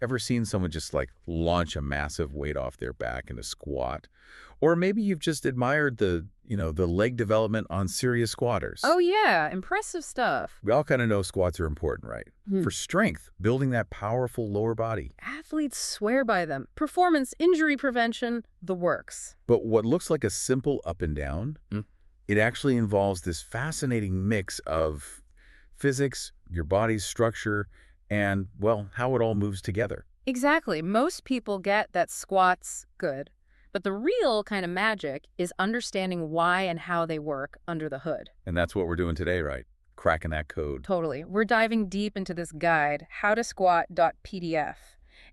Ever seen someone just like launch a massive weight off their back in a squat? Or maybe you've just admired the leg development on serious squatters. Oh yeah, impressive stuff. We all kind of know squats are important, right? Hmm. For strength, building that powerful lower body. Athletes swear by them. Performance, injury prevention, the works. But what looks like a simple up and down, it actually involves this fascinating mix of physics, your body's structure, and, well, how it all moves together. Exactly. Most people get that squats good. But the real kind of magic is understanding why and how they work under the hood. And that's what we're doing today, right? Cracking that code. Totally. We're diving deep into this guide, howtosquat.pdf.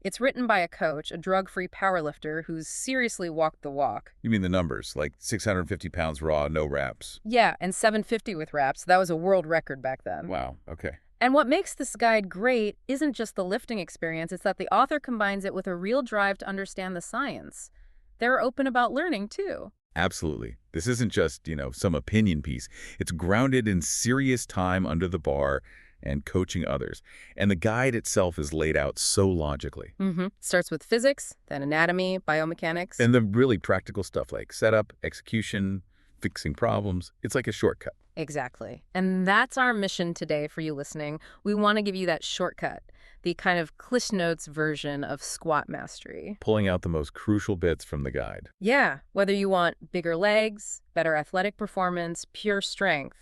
It's written by a coach, a drug-free powerlifter who's seriously walked the walk. You mean the numbers, like 650 pounds raw, no reps. Yeah, and 750 with reps. That was a world record back then. Wow, okay. And what makes this guide great isn't just the lifting experience, it's that the author combines it with a real drive to understand the science. They're open about learning, too. Absolutely. This isn't just, some opinion piece. It's grounded in serious time under the bar and coaching others. And the guide itself is laid out so logically. Starts with physics, then anatomy, biomechanics. And the really practical stuff like setup, execution, fixing problems. It's like a shortcut. Exactly. And that's our mission today for you listening. We want to give you that shortcut, the kind of Cliff Notes version of squat mastery. Pulling out the most crucial bits from the guide. Yeah, whether you want bigger legs, better athletic performance, pure strength,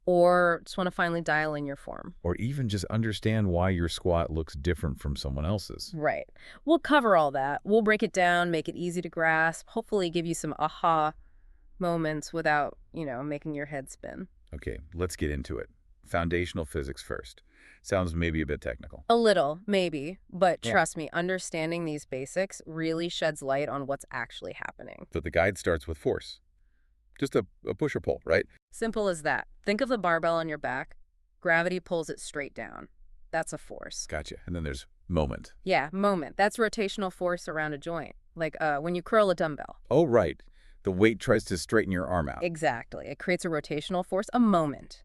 or just want to finally dial in your form. Or even just understand why your squat looks different from someone else's. Right. We'll cover all that. We'll break it down, make it easy to grasp, hopefully give you some aha moments without, making your head spin. Okay, let's get into it. Foundational physics first. Sounds maybe a bit technical. A little, maybe, but Yeah. trust me, understanding these basics really sheds light on what's actually happening. So the guide starts with force. Just a push or pull, right? Simple as that. Think of the barbell on your back. Gravity pulls it straight down. That's a force. Gotcha. And then there's moment. Yeah, moment. That's rotational force around a joint, like when you curl a dumbbell. Oh, right. The weight tries to straighten your arm out. Exactly. It creates a rotational force, a moment.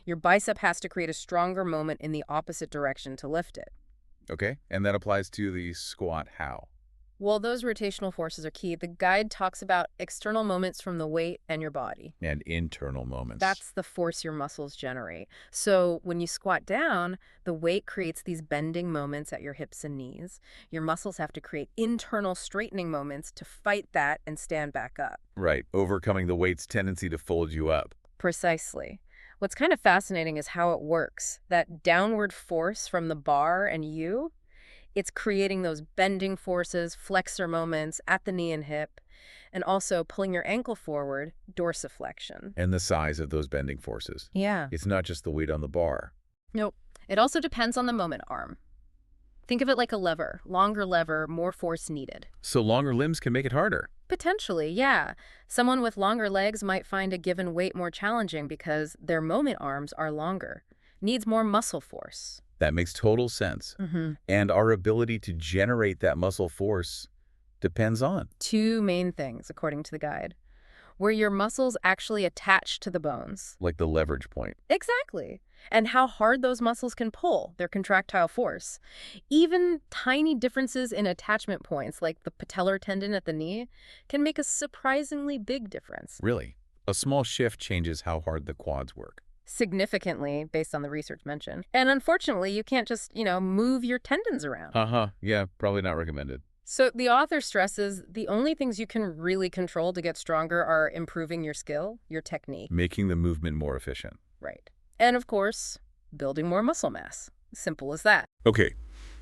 Your bicep has to create a stronger moment in the opposite direction to lift it. Okay, and that applies to the squat how? Well, those rotational forces are key. The guide talks about external moments from the weight and your body. And internal moments. That's the force your muscles generate. So when you squat down, the weight creates these bending moments at your hips and knees. Your muscles have to create internal straightening moments to fight that and stand back up. Right, overcoming the weight's tendency to fold you up. Precisely. What's kind of fascinating is how it works. That downward force from the bar and you, it's creating those bending forces, flexor moments at the knee and hip, and also pulling your ankle forward, dorsiflexion. And the size of those bending forces. Yeah. It's not just the weight on the bar. Nope. It also depends on the moment arm. Think of it like a lever. Longer lever, more force needed. So longer limbs can make it harder. Potentially, yeah. Someone with longer legs might find a given weight more challenging because their moment arms are longer. Needs more muscle force. That makes total sense. And our ability to generate that muscle force depends on. Two main things, according to the guide. Where your muscles actually attach to the bones. Like the leverage point. Exactly. And how hard those muscles can pull, their contractile force. Even tiny differences in attachment points, like the patellar tendon at the knee, can make a surprisingly big difference. Really. A small shift changes how hard the quads work. Significantly, based on the research mentioned. And unfortunately, you can't just, move your tendons around. Yeah, probably not recommended. So the author stresses the only things you can really control to get stronger are improving your skill, your technique. Making the movement more efficient. Right. And of course, building more muscle mass. Simple as that. Okay,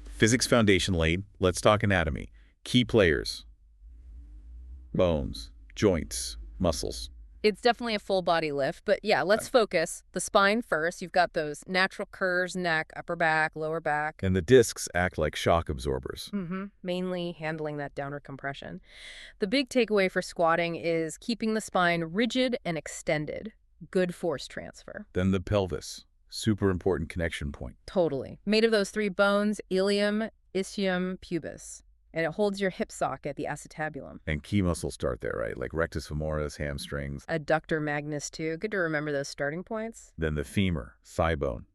physics foundation laid. Let's talk anatomy. Key players. Bones, joints, muscles. It's definitely a full body lift, but yeah, let's focus. The spine first. You've got those natural curves, neck, upper back, lower back. And the discs act like shock absorbers. Mainly handling that downward compression. The big takeaway for squatting is keeping the spine rigid and extended. Good force transfer. Then the pelvis. Super important connection point. Totally. Made of those three bones, ilium, ischium, pubis. And it holds your hip socket, the acetabulum. And key muscles start there, right? Like rectus femoris, hamstrings. Adductor magnus, too. Good to remember those starting points. Then the femur, thigh bone,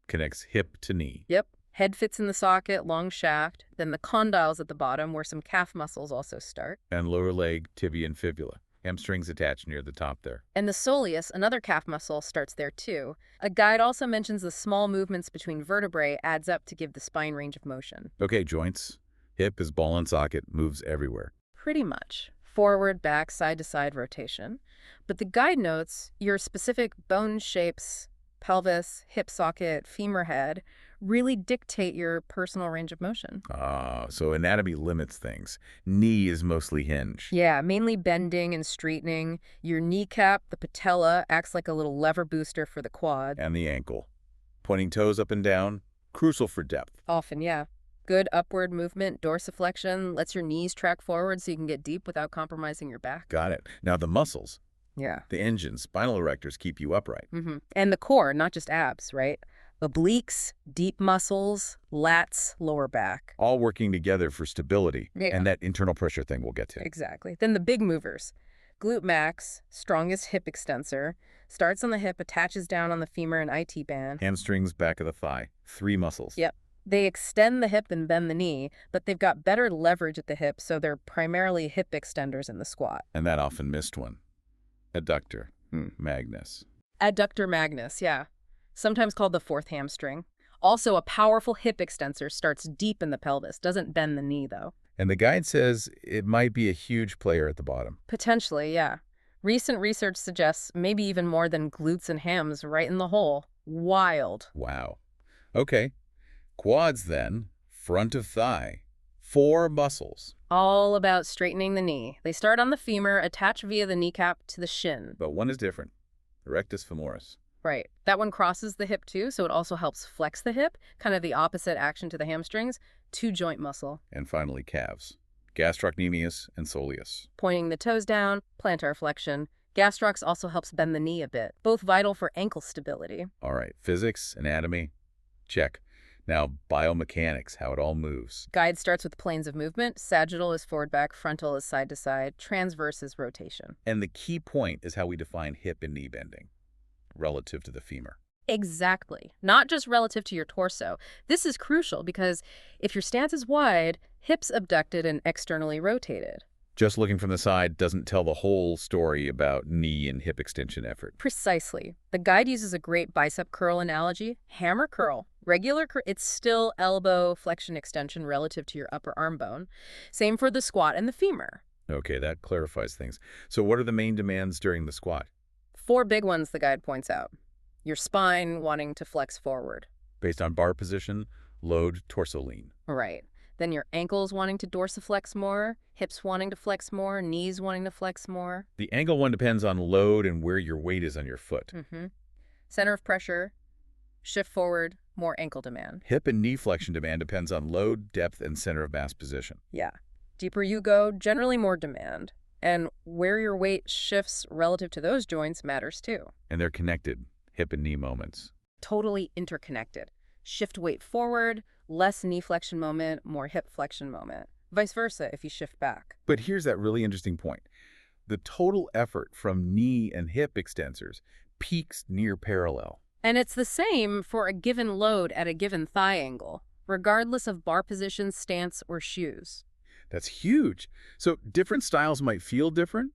connects hip to knee. Yep. Head fits in the socket, long shaft, then the condyles at the bottom where some calf muscles also start. And lower leg, tibia and fibula. Hamstrings attached near the top there. And the soleus, another calf muscle, starts there too. A guide also mentions the small movements between vertebrae adds up to give the spine range of motion. Okay, joints. Hip is ball and socket, moves everywhere. Pretty much. Forward, back, side-to-side rotation. But the guide notes your specific bone shapes, pelvis, hip socket, femur head, really dictate your personal range of motion. So anatomy limits things. Knee is mostly hinge. Yeah, mainly bending and straightening. Your kneecap, the patella, acts like a little lever booster for the quad. And the ankle. Pointing toes up and down, crucial for depth. Often, yeah. Good upward movement, dorsiflexion, lets your knees track forward so you can get deep without compromising your back. Got it. Now the muscles, Yeah. the engines, spinal erectors keep you upright. And the core, not just abs, right? Obliques, deep muscles, lats, lower back. All working together for stability. Yeah. And that internal pressure thing we'll get to. Exactly. Then the big movers. Glute max, strongest hip extensor, starts on the hip, attaches down on the femur and IT band. Hamstrings, back of the thigh. 3 muscles. Yep. They extend the hip and bend the knee, but they've got better leverage at the hip, so they're primarily hip extenders in the squat. And that often missed one. Adductor. Magnus. Adductor magnus, yeah. Sometimes called the fourth hamstring. Also, a powerful hip extensor starts deep in the pelvis, doesn't bend the knee, though. And the guide says it might be a huge player at the bottom. Potentially, yeah. Recent research suggests maybe even more than glutes and hams right in the hole. Wild. Wow. Okay. Quads then. Front of thigh. 4 muscles. All about straightening the knee. They start on the femur, attach via the kneecap to the shin. But one is different. Rectus femoris. Right. That one crosses the hip too, so it also helps flex the hip, kind of the opposite action to the hamstrings, 2 joint muscle. And finally calves. Gastrocnemius and soleus. Pointing the toes down, plantar flexion. Gastrocs also helps bend the knee a bit, both vital for ankle stability. All right. Physics, anatomy. Check. Now, biomechanics, how it all moves. Guide starts with planes of movement. Sagittal is forward back, frontal is side to side, transverse is rotation. And the key point is how we define hip and knee bending relative to the femur. Exactly. Not just relative to your torso. This is crucial because if your stance is wide, hips abducted and externally rotated. Just looking from the side doesn't tell the whole story about knee and hip extension effort. Precisely. The guide uses a great bicep curl analogy. Hammer curl. Regular curl, it's still elbow flexion extension relative to your upper arm bone. Same for the squat and the femur. Okay, that clarifies things. So what are the main demands during the squat? 4 big ones the guide points out. Your spine wanting to flex forward. Based on bar position, load, torso lean. Right. Then your ankles wanting to dorsiflex more, hips wanting to flex more, knees wanting to flex more. The ankle one depends on load and where your weight is on your foot. Center of pressure, shift forward, more ankle demand. Hip and knee flexion demand depends on load, depth, and center of mass position. Yeah. Deeper you go, generally more demand. And where your weight shifts relative to those joints matters too. And they're connected, hip and knee moments. Totally interconnected. Shift weight forward, less knee flexion moment, more hip flexion moment. Vice versa if you shift back. But here's that really interesting point. The total effort from knee and hip extensors peaks near parallel. And it's the same for a given load at a given thigh angle, regardless of bar position, stance, or shoes. That's huge. So different styles might feel different,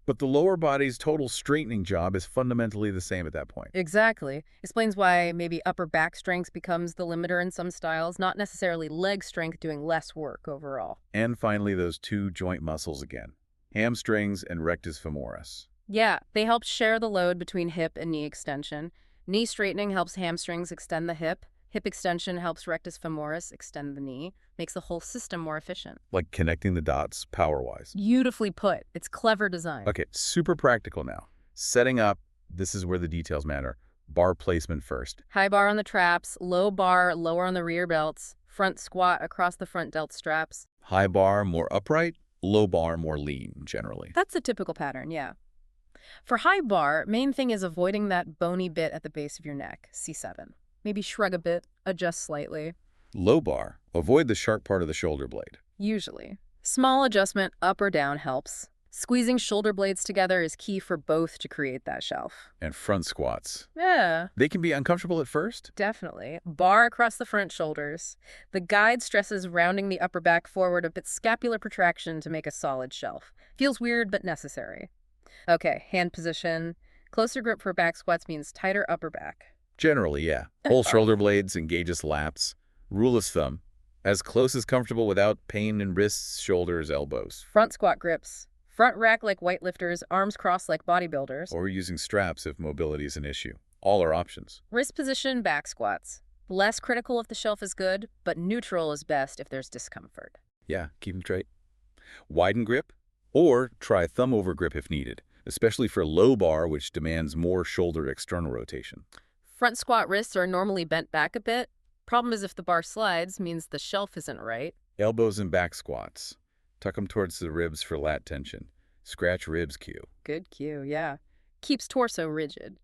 but the lower body's total straightening job is fundamentally the same at that point. Exactly. Explains why maybe upper back strength becomes the limiter in some styles, not necessarily leg strength doing less work overall. And finally, those 2 joint muscles again, hamstrings and rectus femoris. Yeah, they help share the load between hip and knee extension. Knee straightening helps hamstrings extend the hip. Hip extension helps rectus femoris extend the knee, makes the whole system more efficient. Like connecting the dots power-wise. Beautifully put. It's clever design. Okay, super practical now. Setting up, this is where the details matter. Bar placement first. High bar on the traps, low bar lower on the rear belts, front squat across the front delt straps. High bar more upright, low bar more lean, generally. That's the typical pattern, yeah. For high bar, main thing is avoiding that bony bit at the base of your neck, C7. Maybe shrug a bit, adjust slightly. Low bar, avoid the sharp part of the shoulder blade. Usually. Small adjustment up or down helps. Squeezing shoulder blades together is key for both to create that shelf. And front squats. Yeah, They can be uncomfortable at first. definitely. Bar across the front shoulders. The guide stresses rounding the upper back forward a bit scapular protraction to make a solid shelf. Feels weird, but necessary. Okay, hand position. Closer grip for back squats means tighter upper back. Generally, yeah. Whole shoulder blades, engages lats. Rule of thumb, as close as comfortable without pain in wrists, shoulders, elbows. Front squat grips. Front rack like weightlifters, arms crossed like bodybuilders. Or using straps if mobility is an issue. All are options. Wrist position, back squats. Less critical if the shelf is good, but neutral is best if there's discomfort. Yeah, keep them straight. Widen grip, or try thumb over grip if needed, especially for low bar, which demands more shoulder external rotation. Front squat wrists are normally bent back a bit. Problem is if the bar slides, means the shelf isn't right. Elbows and back squats. Tuck them towards the ribs for lat tension. Scratch ribs cue. Good cue, yeah. Keeps torso rigid.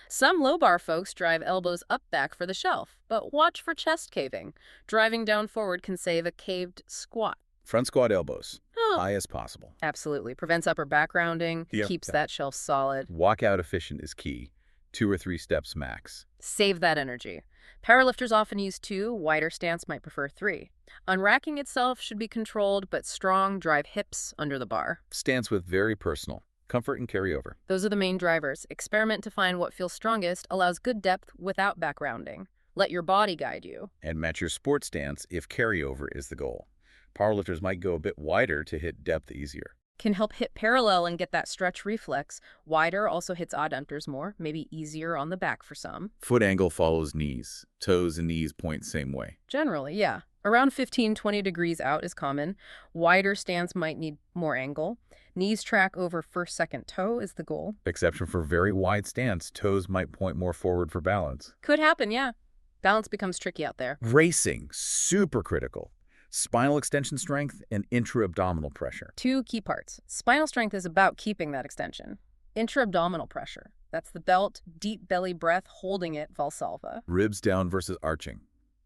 Some low bar folks drive elbows up back for the shelf, but watch for chest caving. Driving down forward can save a caved squat. Front squat elbows, Oh, high as possible. absolutely. Prevents upper back rounding, Yep. keeps that shelf solid. Walkout efficient is key. 2 or 3 steps max. Save that energy. Powerlifters often use 2, wider stance might prefer 3. Unracking itself should be controlled, but strong, drive hips under the bar. Stance with very personal. Comfort and carryover. Those are the main drivers. Experiment to find what feels strongest, allows good depth without back rounding. Let your body guide you. And match your sport stance if carryover is the goal. Powerlifters might go a bit wider to hit depth easier. Can help hit parallel and get that stretch reflex. Wider also hits adductors more, maybe easier on the back for some. Foot angle follows knees. Toes and knees point same way. Generally, yeah. Around 15-20 degrees out is common. Wider stance might need more angle. Knees track over first, second toe is the goal. Exception for very wide stance, toes might point more forward for balance. Could happen, yeah. Balance becomes tricky out there. Bracing, super critical. Spinal extension strength and intra-abdominal pressure. 2 key parts. Spinal strength is about keeping that extension. Intra-abdominal pressure. That's the belt, deep belly breath, holding it, Valsalva. Ribs down versus arching.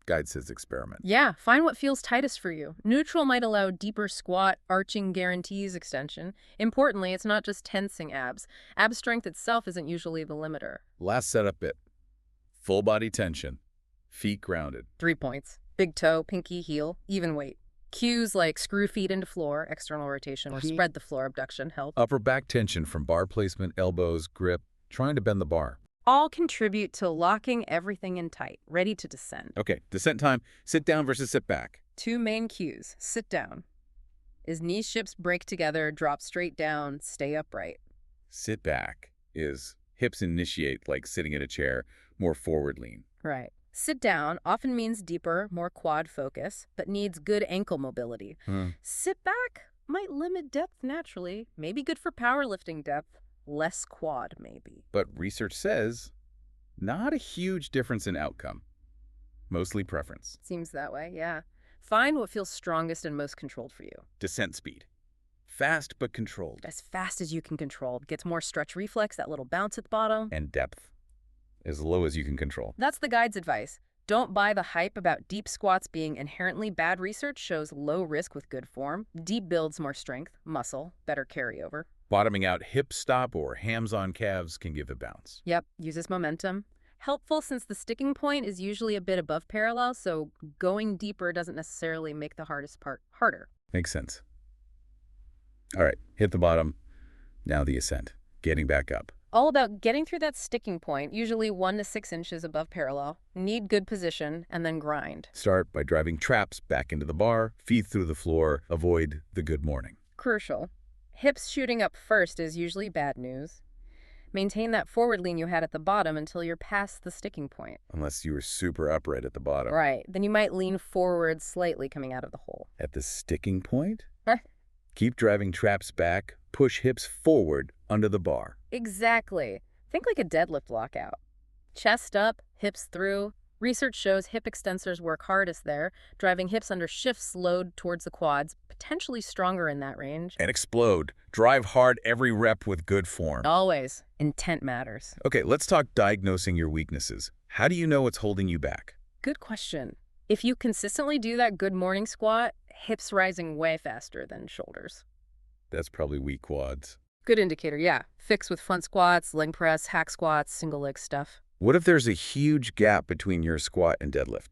Guide says experiment. Yeah, find what feels tightest for you. Neutral might allow deeper squat, arching guarantees extension. Importantly, it's not just tensing abs. Ab strength itself isn't usually the limiter. Last setup bit. Full body tension. Feet grounded. 3 points. Big toe, pinky, heel, even weight. Cues like screw feet into floor, external rotation, or spread the floor abduction help. Upper back tension from bar placement, elbows, grip, trying to bend the bar. All contribute to locking everything in tight, ready to descend. Okay, descent time. Sit down versus sit back. 2 main cues. Sit down. Is knee ships break together, drop straight down, stay upright. Sit back is hips initiate like sitting in a chair, more forward lean. Right. Sit down often means deeper, more quad focus, but needs good ankle mobility. Sit back might limit depth naturally, maybe good for powerlifting depth, less quad maybe. But research says not a huge difference in outcome. Mostly preference. Seems that way, yeah. Find what feels strongest and most controlled for you. Descent speed. Fast but controlled. As fast as you can control. Gets more stretch reflex, that little bounce at the bottom. And depth. As low as you can control. That's the guide's advice. Don't buy the hype about deep squats being inherently bad. Research shows low risk with good form. Deep builds more strength, muscle, better carryover. Bottoming out hip stop or hams on calves can give a bounce. Yep, uses momentum. Helpful since the sticking point is usually a bit above parallel, so going deeper doesn't necessarily make the hardest part harder. Makes sense. All right, hit the bottom. Now the ascent. Getting back up. All about getting through that sticking point, usually 1 to 6 inches above parallel. Need good position, and then grind. Start by driving traps back into the bar, feet through the floor, avoid the good morning. Crucial. Hips shooting up first is usually bad news. Maintain that forward lean you had at the bottom until you're past the sticking point. Unless you were super upright at the bottom. Right. Then you might lean forward slightly coming out of the hole. At the sticking point? Huh? Keep driving traps back, push hips forward under the bar. Exactly. Think like a deadlift lockout. Chest up, hips through. Research shows hip extensors work hardest there, driving hips under shifts load towards the quads, potentially stronger in that range. And explode. Drive hard every rep with good form. Always. Intent matters. Okay, let's talk diagnosing your weaknesses. How do you know what's holding you back? Good question. If you consistently do that good morning squat, hips rising way faster than shoulders. That's probably weak quads. Good indicator, yeah. Fix with front squats, leg press, hack squats, single leg stuff. What if there's a huge gap between your squat and deadlift?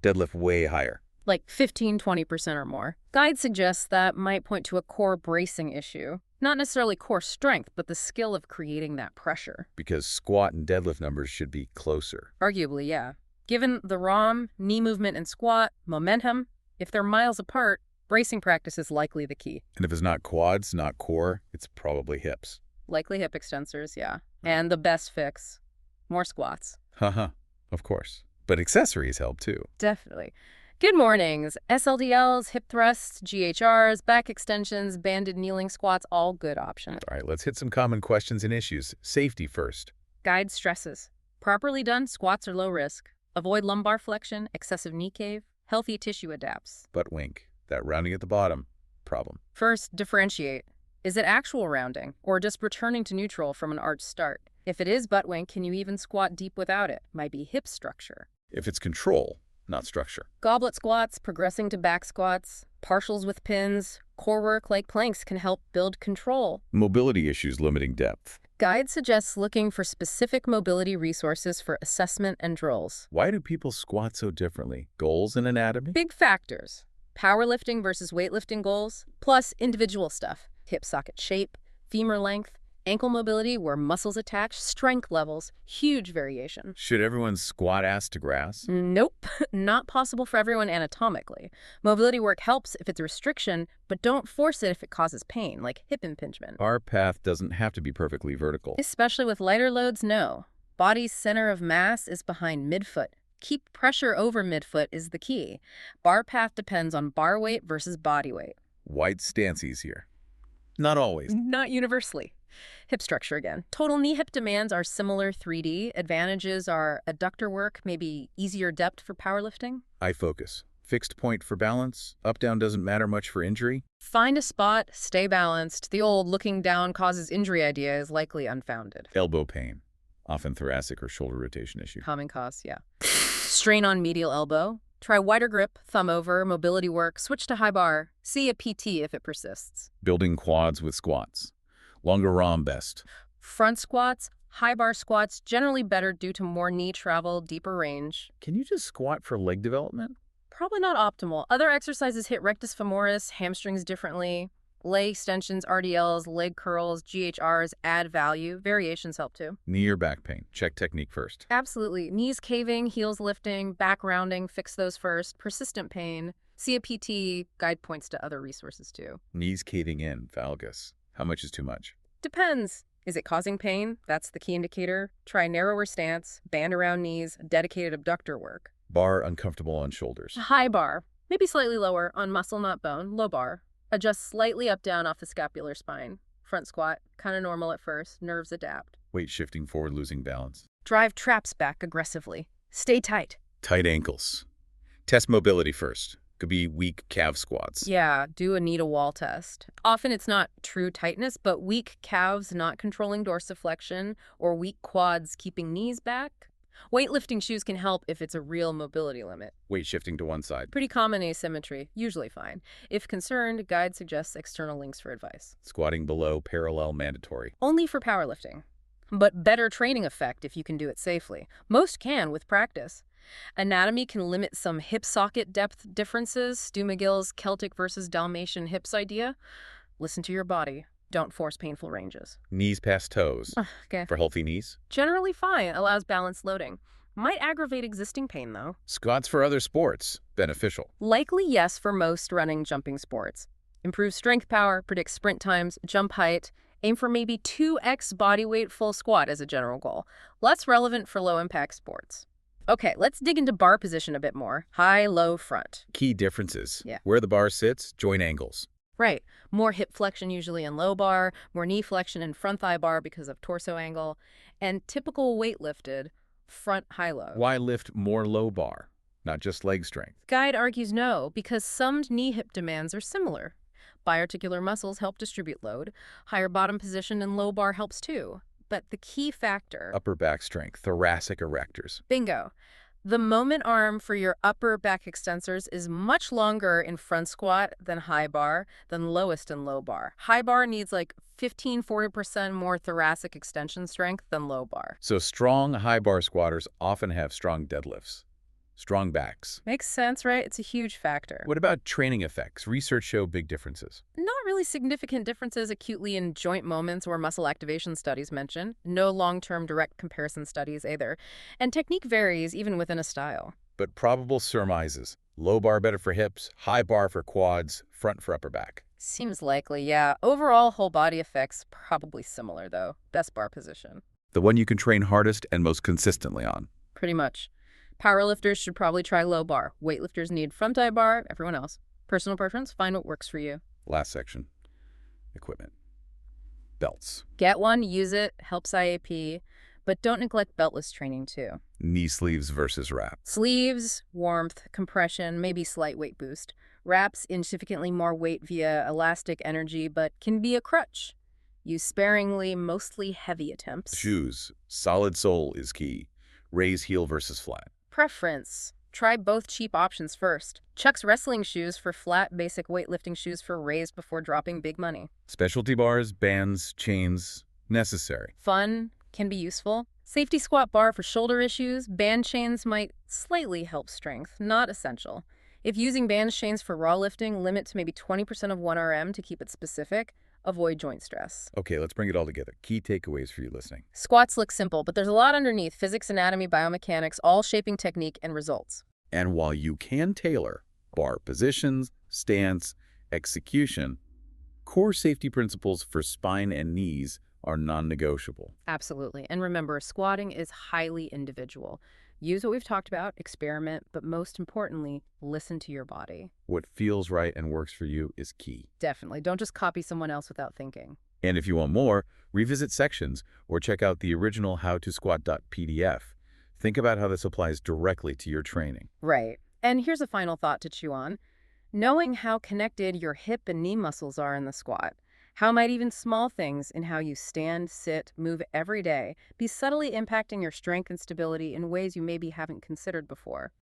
Deadlift way higher. Like 15–20% or more. Guide suggests that might point to a core bracing issue. Not necessarily core strength, but the skill of creating that pressure. Because squat and deadlift numbers should be closer. Arguably, yeah. Given the ROM, knee movement and squat, momentum, if they're miles apart, bracing practice is likely the key. And if it's not quads, not core, it's probably hips. Likely hip extensors, yeah. And the best fix, more squats. Haha, of course. But accessories help too. Definitely. Good mornings. SLDLs, hip thrusts, GHRs, back extensions, banded kneeling squats, all good options. All right, let's hit some common questions and issues. Safety first. Guide stresses. Properly done, squats are low risk. Avoid lumbar flexion, excessive knee cave. Healthy tissue adapts. Butt wink. That rounding at the bottom. Problem. First, differentiate. Is it actual rounding, or just returning to neutral from an arch start? If it is butt wink, can you even squat deep without it? Might be hip structure. If it's control, not structure. Goblet squats, progressing to back squats, partials with pins, core work like planks can help build control. Mobility issues limiting depth. Guide suggests looking for specific mobility resources for assessment and drills. Why do people squat so differently? Goals in anatomy? Big factors. Powerlifting versus weightlifting goals, plus individual stuff. Hip socket shape, femur length, ankle mobility where muscles attach, strength levels, huge variation. Should everyone squat ass to grass? Nope, not possible for everyone anatomically. Mobility work helps if it's a restriction, but don't force it if it causes pain, like hip impingement. Our path doesn't have to be perfectly vertical. Especially with lighter loads, no. Body's center of mass is behind midfoot. Keep pressure over midfoot is the key. Bar path depends on bar weight versus body weight. White stances here. Not always. Not universally. Hip structure again. Total knee hip demands are similar 3D. Advantages are adductor work, maybe easier depth for powerlifting. Eye focus. Fixed point for balance. Up down doesn't matter much for injury. Find a spot, stay balanced. The old looking down causes injury idea is likely unfounded. Elbow pain. Often thoracic or shoulder rotation issue. Common cause, yeah. Strain on medial elbow. Try wider grip, thumb over, mobility work, switch to high bar. See a PT if it persists. Building quads with squats. Longer ROM best. Front squats, high bar squats, generally better due to more knee travel, deeper range. Can you just squat for leg development? Probably not optimal. Other exercises hit rectus femoris, hamstrings differently. Leg extensions, RDLs, leg curls, GHRs add value. Variations help too. Knee or back pain. Check technique first. Absolutely. Knees caving, heels lifting, back rounding, fix those first. Persistent pain. See a PT. Guide points to other resources too. Knees caving in. Valgus. How much is too much? Depends. Is it causing pain? That's the key indicator. Try narrower stance, band around knees, dedicated abductor work. Bar uncomfortable on shoulders. High bar. Maybe slightly lower on muscle, not bone. Low bar. Adjust slightly up down off the scapular spine. Front squat. Kind of normal at first. Nerves adapt. Weight shifting forward, losing balance. Drive traps back aggressively. Stay tight. Tight ankles. Test mobility first. Could be weak calf squats. Yeah, do a knee-to-wall test. Often it's not true tightness, but weak calves not controlling dorsiflexion or weak quads keeping knees back. Weightlifting shoes can help if it's a real mobility limit. Weight shifting to one side. Pretty common asymmetry, usually fine. If concerned, guide suggests external links for advice. Squatting below parallel mandatory. Only for powerlifting. But better training effect if you can do it safely. Most can with practice. Anatomy can limit some hip socket depth differences. Stu McGill's Celtic versus Dalmatian hips idea. Listen to your body. Don't force painful ranges. Knees past toes. Okay. For healthy knees. Generally fine. Allows balanced loading. Might aggravate existing pain, though. Squats for other sports. Beneficial. Likely yes for most running, jumping sports. Improves strength power, predicts sprint times, jump height. Aim for maybe 2x body weight full squat as a general goal. Less relevant for low-impact sports. Okay, let's dig into bar position a bit more. High, low, front. Key differences. Yeah. Where the bar sits, joint angles. Right. More hip flexion usually in low bar, more knee flexion in front thigh bar because of torso angle, and typical weight lifted, front high-low. Why lift more low bar, not just leg strength? Guide argues no, because summed knee-hip demands are similar. Biarticular muscles help distribute load. Higher bottom position in low bar helps too. But the key factor... Upper back strength, thoracic erectors. Bingo. The moment arm for your upper back extensors is much longer in front squat than high bar, than lowest and low bar. High bar needs like 15–40% more thoracic extension strength than low bar. So strong high bar squatters often have strong deadlifts, strong backs. Makes sense, right? It's a huge factor. What about training effects? Research show big differences. Not really significant differences acutely in joint moments or muscle activation studies mention. No long-term direct comparison studies either. And technique varies even within a style. But probable surmises. Low bar better for hips, high bar for quads, front for upper back. Seems likely, yeah. Overall, whole body effects probably similar, though. Best bar position. The one you can train hardest and most consistently on. Pretty much. Powerlifters should probably try low bar. Weightlifters need front high bar, everyone else. Personal preference, find what works for you. Last section. Equipment. Belts. Get one, use it, helps IAP, but don't neglect beltless training too. Knee sleeves versus wraps. Sleeves, warmth, compression, maybe slight weight boost. Wraps, significantly more weight via elastic energy, but can be a crutch. Use sparingly, mostly heavy attempts. Shoes. Solid sole is key. Raise heel versus flat. Preference. Try both cheap options first. Chuck's wrestling shoes for flat, basic weightlifting shoes for raised before dropping big money. Specialty bars, bands, chains, necessary. Fun, can be useful. Safety squat bar for shoulder issues. Band chains might slightly help strength, not essential. If using band chains for raw lifting, limit to maybe 20% of 1RM to keep it specific. Avoid joint stress. Okay, let's bring it all together. Key takeaways for you listening. Squats look simple, but there's a lot underneath. Physics, anatomy, biomechanics, all shaping technique and results. And while you can tailor bar positions, stance, execution, core safety principles for spine and knees are non-negotiable. Absolutely. And remember, squatting is highly individual. Use what we've talked about, experiment, but most importantly, listen to your body. What feels right and works for you is key. Definitely. Don't just copy someone else without thinking. And if you want more, revisit sections or check out the original howtosquat.pdf. Think about how this applies directly to your training. Right. And here's a final thought to chew on. Knowing how connected your hip and knee muscles are in the squat, how might even small things in how you stand, sit, move every day be subtly impacting your strength and stability in ways you maybe haven't considered before?